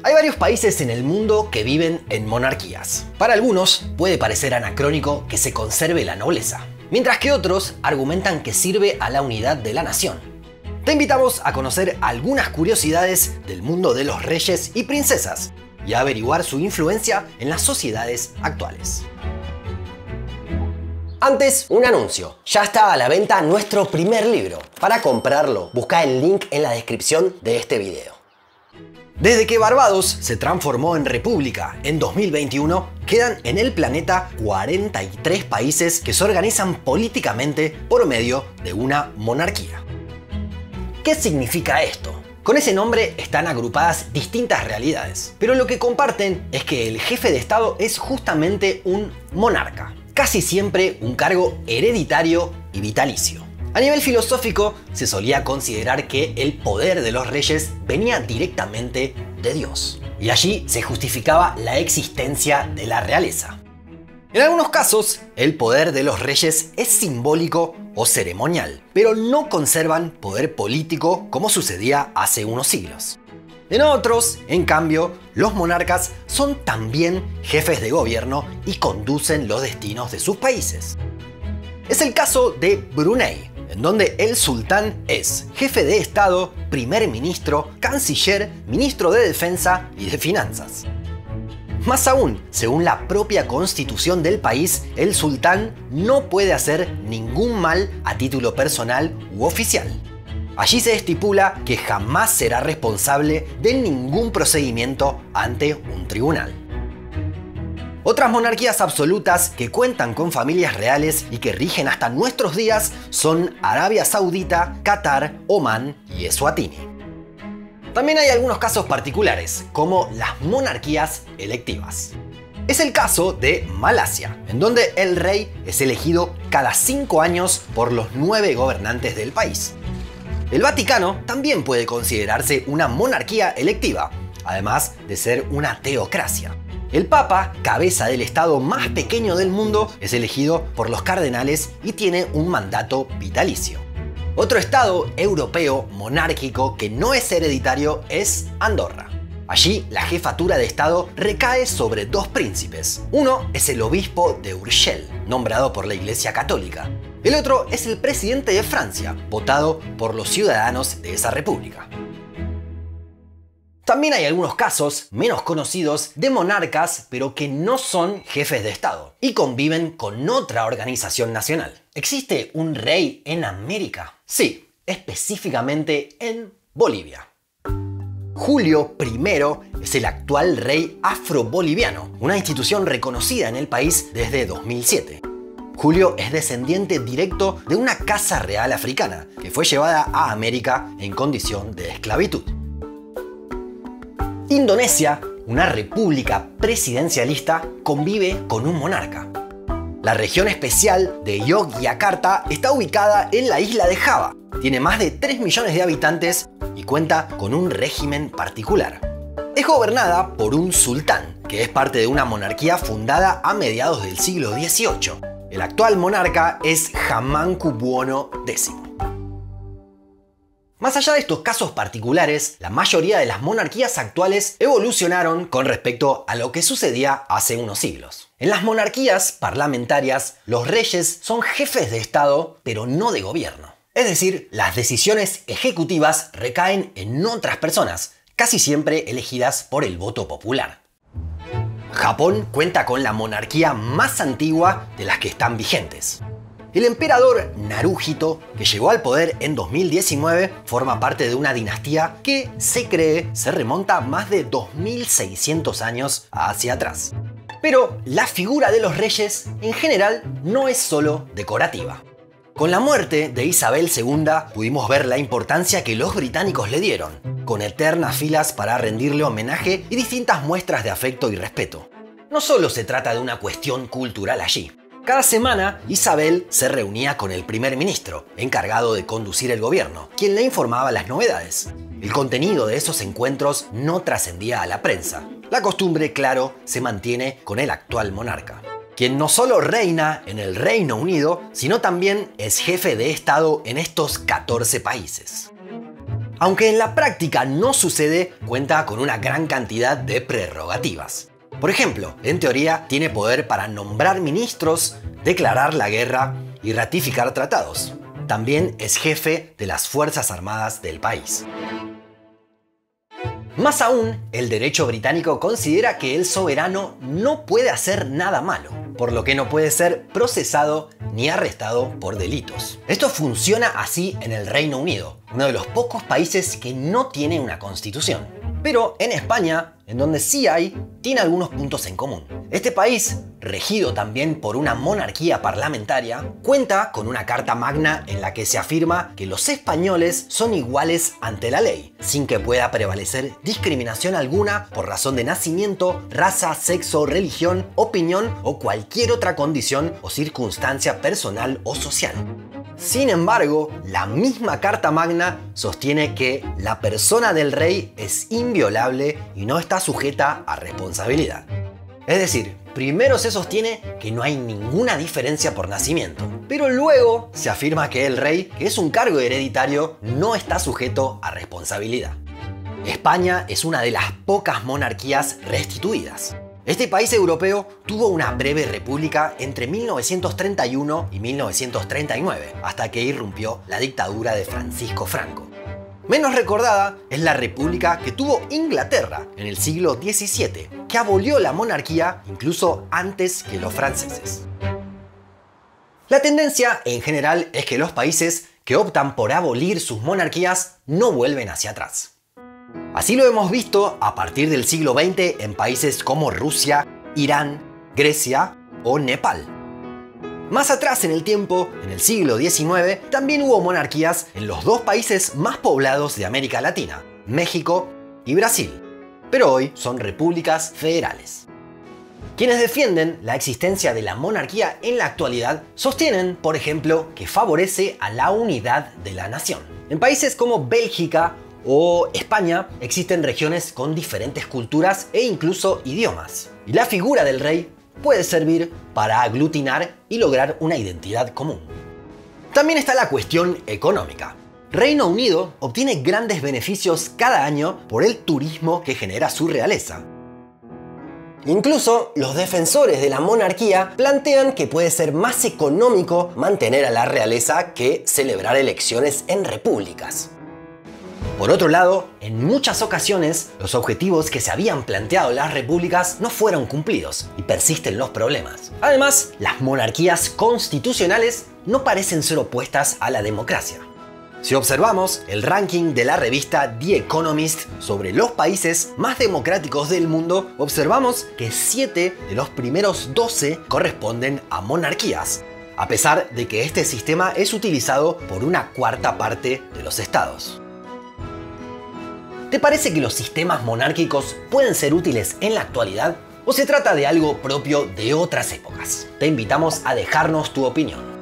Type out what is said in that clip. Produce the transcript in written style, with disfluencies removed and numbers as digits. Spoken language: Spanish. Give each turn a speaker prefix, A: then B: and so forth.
A: Hay varios países en el mundo que viven en monarquías. Para algunos puede parecer anacrónico que se conserve la nobleza, mientras que otros argumentan que sirve a la unidad de la nación. Te invitamos a conocer algunas curiosidades del mundo de los reyes y princesas y a averiguar su influencia en las sociedades actuales. Antes, un anuncio. Ya está a la venta nuestro primer libro. Para comprarlo, busca el link en la descripción de este video. Desde que Barbados se transformó en república en 2021, quedan en el planeta 43 países que se organizan políticamente por medio de una monarquía. ¿Qué significa esto? Con ese nombre están agrupadas distintas realidades, pero lo que comparten es que el jefe de Estado es justamente un monarca, casi siempre un cargo hereditario y vitalicio. A nivel filosófico, se solía considerar que el poder de los reyes venía directamente de Dios, y allí se justificaba la existencia de la realeza. En algunos casos, el poder de los reyes es simbólico o ceremonial, pero no conservan poder político como sucedía hace unos siglos. En otros, en cambio, los monarcas son también jefes de gobierno y conducen los destinos de sus países. Es el caso de Brunei, en donde el sultán es jefe de Estado, primer ministro, canciller, ministro de Defensa y de Finanzas. Más aún, según la propia constitución del país, el sultán no puede hacer ningún mal a título personal u oficial. Allí se estipula que jamás será responsable de ningún procedimiento ante un tribunal. Otras monarquías absolutas que cuentan con familias reales y que rigen hasta nuestros días son Arabia Saudita, Qatar, Omán y Eswatini. También hay algunos casos particulares, como las monarquías electivas. Es el caso de Malasia, en donde el rey es elegido cada 5 años por los 9 gobernantes del país. El Vaticano también puede considerarse una monarquía electiva, además de ser una teocracia. El Papa, cabeza del estado más pequeño del mundo, es elegido por los cardenales y tiene un mandato vitalicio. Otro estado europeo monárquico que no es hereditario es Andorra. Allí la jefatura de estado recae sobre 2 príncipes. Uno es el obispo de Urgell, nombrado por la Iglesia Católica. El otro es el presidente de Francia, votado por los ciudadanos de esa república. También hay algunos casos menos conocidos de monarcas, pero que no son jefes de Estado y conviven con otra organización nacional. ¿Existe un rey en América? Sí, específicamente en Bolivia. Julio I es el actual rey afro-boliviano, una institución reconocida en el país desde 2007. Julio es descendiente directo de una casa real africana que fue llevada a América en condición de esclavitud. Indonesia, una república presidencialista, convive con un monarca. La región especial de Yogyakarta está ubicada en la isla de Java. Tiene más de 3 millones de habitantes y cuenta con un régimen particular. Es gobernada por un sultán, que es parte de una monarquía fundada a mediados del siglo XVIII. El actual monarca es Hamengkubuwono X. Más allá de estos casos particulares, la mayoría de las monarquías actuales evolucionaron con respecto a lo que sucedía hace unos siglos. En las monarquías parlamentarias, los reyes son jefes de Estado, pero no de gobierno. Es decir, las decisiones ejecutivas recaen en otras personas, casi siempre elegidas por el voto popular. Japón cuenta con la monarquía más antigua de las que están vigentes. El emperador Naruhito, que llegó al poder en 2019, forma parte de una dinastía que se cree se remonta más de 2600 años hacia atrás. Pero la figura de los reyes en general no es solo decorativa. Con la muerte de Isabel II pudimos ver la importancia que los británicos le dieron, con eternas filas para rendirle homenaje y distintas muestras de afecto y respeto. No solo se trata de una cuestión cultural allí. Cada semana, Isabel se reunía con el primer ministro, encargado de conducir el gobierno, quien le informaba las novedades. El contenido de esos encuentros no trascendía a la prensa. La costumbre, claro, se mantiene con el actual monarca, quien no solo reina en el Reino Unido, sino también es jefe de Estado en estos 14 países. Aunque en la práctica no sucede, cuenta con una gran cantidad de prerrogativas. Por ejemplo, en teoría tiene poder para nombrar ministros, declarar la guerra y ratificar tratados. También es jefe de las Fuerzas Armadas del país. Más aún, el derecho británico considera que el soberano no puede hacer nada malo, por lo que no puede ser procesado ni arrestado por delitos. Esto funciona así en el Reino Unido, uno de los pocos países que no tiene una constitución. Pero en España, en donde sí hay, tiene algunos puntos en común. Este país, regido también por una monarquía parlamentaria, cuenta con una carta magna en la que se afirma que los españoles son iguales ante la ley, sin que pueda prevalecer discriminación alguna por razón de nacimiento, raza, sexo, religión, opinión o cualquier otra condición o circunstancia personal o social. Sin embargo, la misma Carta Magna sostiene que la persona del rey es inviolable y no está sujeta a responsabilidad. Es decir, primero se sostiene que no hay ninguna diferencia por nacimiento, pero luego se afirma que el rey, que es un cargo hereditario, no está sujeto a responsabilidad. España es una de las pocas monarquías restituidas. Este país europeo tuvo una breve república entre 1931 y 1939, hasta que irrumpió la dictadura de Francisco Franco. Menos recordada es la república que tuvo Inglaterra en el siglo XVII, que abolió la monarquía incluso antes que los franceses. La tendencia en general es que los países que optan por abolir sus monarquías no vuelven hacia atrás. Así lo hemos visto a partir del siglo XX en países como Rusia, Irán, Grecia o Nepal. Más atrás en el tiempo, en el siglo XIX, también hubo monarquías en los dos países más poblados de América Latina, México y Brasil, pero hoy son repúblicas federales. Quienes defienden la existencia de la monarquía en la actualidad sostienen, por ejemplo, que favorece a la unidad de la nación. En países como Bélgica o España existen regiones con diferentes culturas e incluso idiomas, y la figura del rey puede servir para aglutinar y lograr una identidad común. También está la cuestión económica. Reino Unido obtiene grandes beneficios cada año por el turismo que genera su realeza. Incluso los defensores de la monarquía plantean que puede ser más económico mantener a la realeza que celebrar elecciones en repúblicas. Por otro lado, en muchas ocasiones, los objetivos que se habían planteado las repúblicas no fueron cumplidos y persisten los problemas. Además, las monarquías constitucionales no parecen ser opuestas a la democracia. Si observamos el ranking de la revista The Economist sobre los países más democráticos del mundo, observamos que 7 de los primeros 12 corresponden a monarquías, a pesar de que este sistema es utilizado por una cuarta parte de los estados. ¿Te parece que los sistemas monárquicos pueden ser útiles en la actualidad o se trata de algo propio de otras épocas? Te invitamos a dejarnos tu opinión.